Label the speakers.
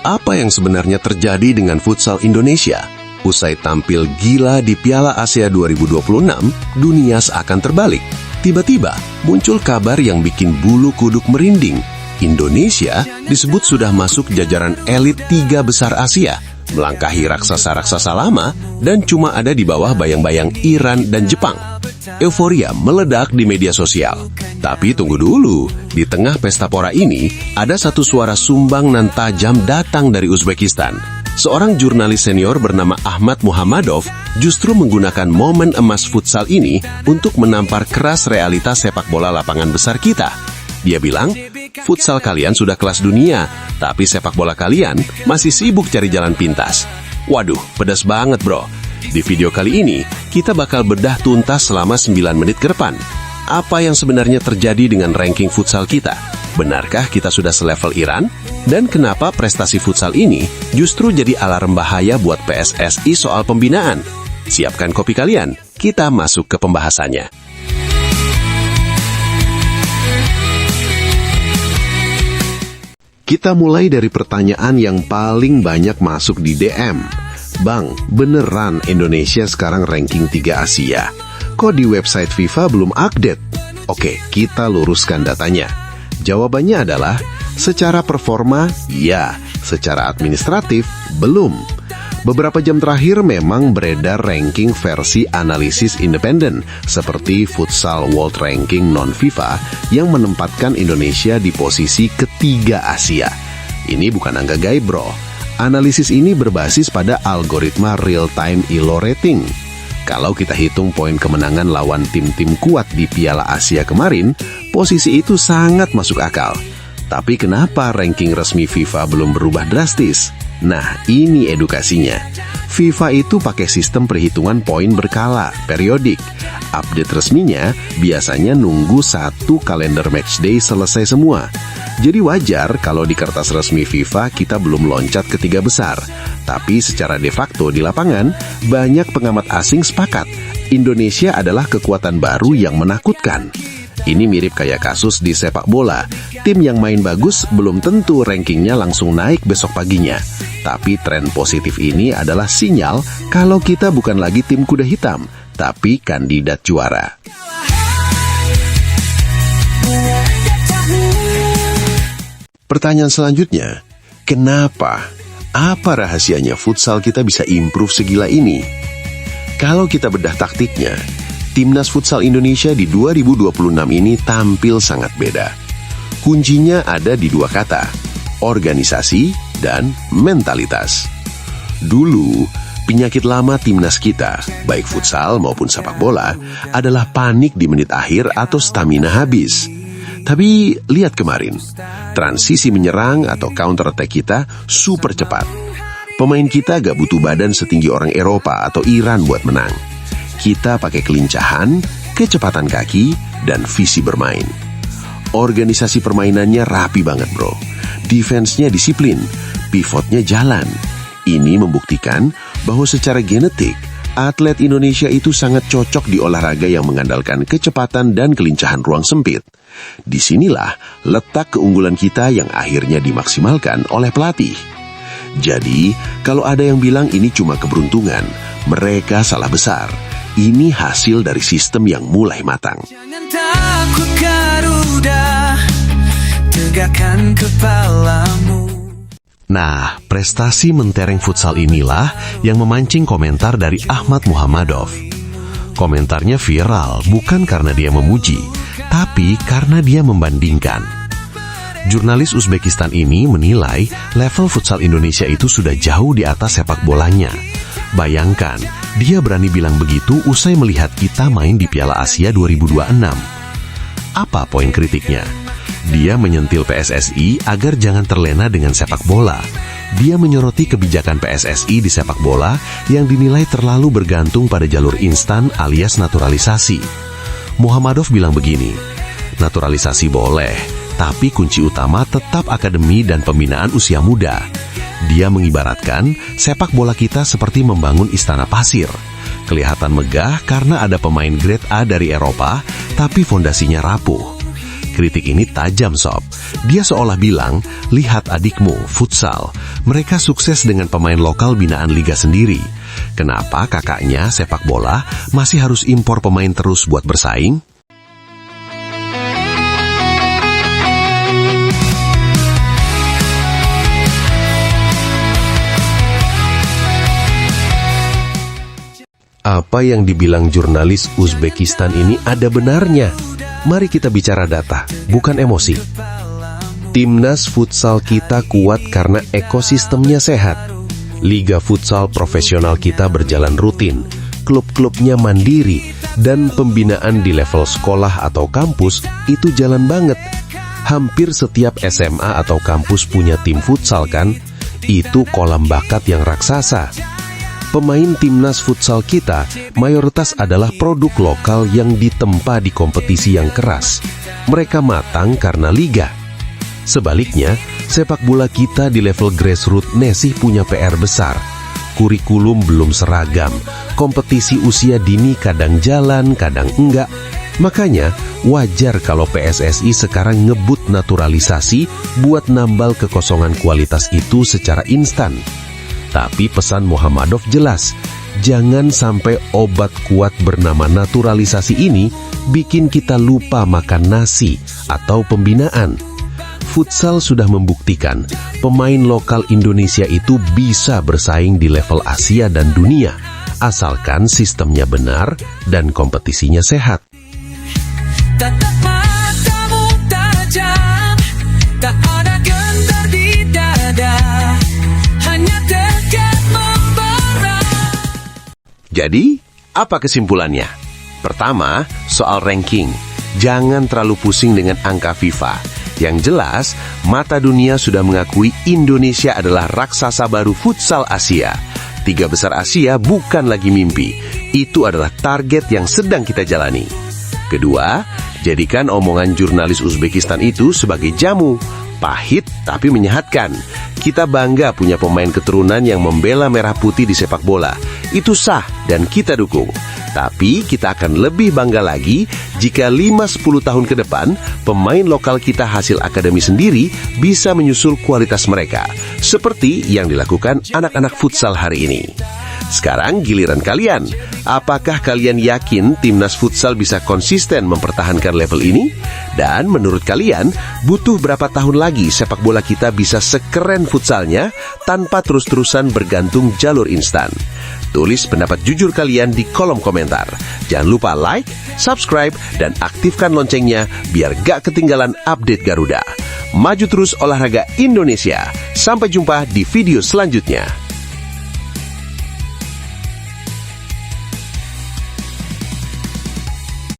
Speaker 1: Apa yang sebenarnya terjadi dengan futsal Indonesia? Usai tampil gila di Piala Asia 2026, dunia seakan terbalik. Tiba-tiba muncul kabar yang bikin bulu kuduk merinding. Indonesia disebut sudah masuk jajaran elit 3 besar Asia, melangkahi raksasa-raksasa lama, dan cuma ada di bawah bayang-bayang Iran dan Jepang. Euforia meledak di media sosial. Tapi tunggu dulu, di tengah pesta pora ini, ada satu suara sumbang nan tajam datang dari Uzbekistan. Seorang jurnalis senior bernama Ahmad Muhammadov justru menggunakan momen emas futsal ini untuk menampar keras realitas sepak bola lapangan besar kita. Dia bilang, futsal kalian sudah kelas dunia, tapi sepak bola kalian masih sibuk cari jalan pintas. Waduh, pedas banget bro. Di video kali ini, kita bakal bedah tuntas selama 9 menit ke depan. Apa yang sebenarnya terjadi dengan ranking futsal kita? Benarkah kita sudah selevel Iran? Dan kenapa prestasi futsal ini justru jadi alarm bahaya buat PSSI soal pembinaan? Siapkan kopi kalian, kita masuk ke pembahasannya. Kita mulai dari pertanyaan yang paling banyak masuk di DM. Bang, beneran Indonesia sekarang ranking 3 Asia? Kok di website FIFA belum update? Oke, kita luruskan datanya. Jawabannya adalah, secara performa, ya. Secara administratif, belum. Beberapa jam terakhir memang beredar ranking versi analisis independen, seperti Futsal World Ranking non-FIFA yang menempatkan Indonesia di posisi ketiga Asia. Ini bukan angka gaib bro. Analisis ini berbasis pada algoritma real-time ELO rating. Kalau kita hitung poin kemenangan lawan tim-tim kuat di Piala Asia kemarin, posisi itu sangat masuk akal. Tapi kenapa ranking resmi FIFA belum berubah drastis? Nah, ini edukasinya. FIFA itu pakai sistem perhitungan poin berkala, periodik. Update resminya biasanya nunggu 1 kalender matchday selesai semua. Jadi wajar kalau di kertas resmi FIFA kita belum loncat ke 3 besar. Tapi secara de facto di lapangan, banyak pengamat asing sepakat Indonesia adalah kekuatan baru yang menakutkan. Ini mirip kayak kasus di sepak bola. Tim yang main bagus belum tentu rankingnya langsung naik besok paginya. Tapi tren positif ini adalah sinyal kalau kita bukan lagi tim kuda hitam, tapi kandidat juara. Pertanyaan selanjutnya, kenapa? Apa rahasianya futsal kita bisa improve segila ini? Kalau kita bedah taktiknya, Timnas Futsal Indonesia di 2026 ini tampil sangat beda. Kuncinya ada di 2 kata, organisasi dan mentalitas. Dulu, penyakit lama timnas kita, baik futsal maupun sepak bola, adalah panik di menit akhir atau stamina habis. Tapi lihat kemarin, transisi menyerang atau counter attack kita super cepat. Pemain kita gak butuh badan setinggi orang Eropa atau Iran buat menang. Kita pakai kelincahan, kecepatan kaki, dan visi bermain. Organisasi permainannya rapi banget bro. Defense-nya disiplin, pivotnya jalan. Ini membuktikan bahwa secara genetik, atlet Indonesia itu sangat cocok di olahraga yang mengandalkan kecepatan dan kelincahan ruang sempit. Disinilah letak keunggulan kita yang akhirnya dimaksimalkan oleh pelatih. Jadi, kalau ada yang bilang ini cuma keberuntungan, mereka salah besar. Ini hasil dari sistem yang mulai matang. Jangan takut Garuda, tegakkan kepalamu. Nah, prestasi mentereng futsal inilah yang memancing komentar dari Ahmad Muhammadov. Komentarnya viral bukan karena dia memuji, tapi karena dia membandingkan. Jurnalis Uzbekistan ini menilai level futsal Indonesia itu sudah jauh di atas sepak bolanya. Bayangkan, dia berani bilang begitu usai melihat kita main di Piala Asia 2026. Apa poin kritiknya? Dia menyentil PSSI agar jangan terlena dengan sepak bola. Dia menyoroti kebijakan PSSI di sepak bola yang dinilai terlalu bergantung pada jalur instan alias naturalisasi. Muhammadov bilang begini, naturalisasi boleh, tapi kunci utama tetap akademi dan pembinaan usia muda. Dia mengibaratkan sepak bola kita seperti membangun istana pasir. Kelihatan megah karena ada pemain grade A dari Eropa, tapi fondasinya rapuh. Kritik ini tajam sob. Dia seolah bilang, lihat adikmu, futsal. Mereka sukses dengan pemain lokal binaan liga sendiri. Kenapa kakaknya, sepak bola, masih harus impor pemain terus buat bersaing? Apa yang dibilang jurnalis Uzbekistan ini ada benarnya. Mari kita bicara data, bukan emosi. Timnas futsal kita kuat karena ekosistemnya sehat. Liga futsal profesional kita berjalan rutin, klub-klubnya mandiri, dan pembinaan di level sekolah atau kampus itu jalan banget. Hampir setiap SMA atau kampus punya tim futsal kan? Itu kolam bakat yang raksasa. Pemain timnas futsal kita mayoritas adalah produk lokal yang ditempa di kompetisi yang keras. Mereka matang karena liga. Sebaliknya, sepak bola kita di level grassroots masih punya PR besar. Kurikulum belum seragam, kompetisi usia dini kadang jalan, kadang enggak. Makanya, wajar kalau PSSI sekarang ngebut naturalisasi buat nambal kekosongan kualitas itu secara instan. Tapi pesan Muhammadov jelas, jangan sampai obat kuat bernama naturalisasi ini bikin kita lupa makan nasi atau pembinaan. Futsal sudah membuktikan pemain lokal Indonesia itu bisa bersaing di level Asia dan dunia, asalkan sistemnya benar dan kompetisinya sehat.
Speaker 2: Tatap matamu tajam, tak ada gentar di dada, hanya tegar membara.
Speaker 1: Jadi, apa kesimpulannya? Pertama, soal ranking. Jangan terlalu pusing dengan angka FIFA. Yang jelas, mata dunia sudah mengakui Indonesia adalah raksasa baru futsal Asia. 3 besar Asia bukan lagi mimpi. Itu adalah target yang sedang kita jalani. Kedua, jadikan omongan jurnalis Uzbekistan itu sebagai jamu. Pahit tapi menyehatkan. Kita bangga punya pemain keturunan yang membela merah putih di sepak bola. Itu sah dan kita dukung. Tapi kita akan lebih bangga lagi jika 5-10 tahun ke depan pemain lokal kita hasil akademi sendiri bisa menyusul kualitas mereka. Seperti yang dilakukan anak-anak futsal hari ini. Sekarang giliran kalian. Apakah kalian yakin timnas futsal bisa konsisten mempertahankan level ini? Dan menurut kalian, butuh berapa tahun lagi sepak bola kita bisa sekeren futsalnya tanpa terus-terusan bergantung jalur instan? Tulis pendapat jujur kalian di kolom komentar. Jangan lupa like, subscribe, dan aktifkan loncengnya biar gak ketinggalan update Garuda. Maju terus olahraga Indonesia. Sampai jumpa di video selanjutnya.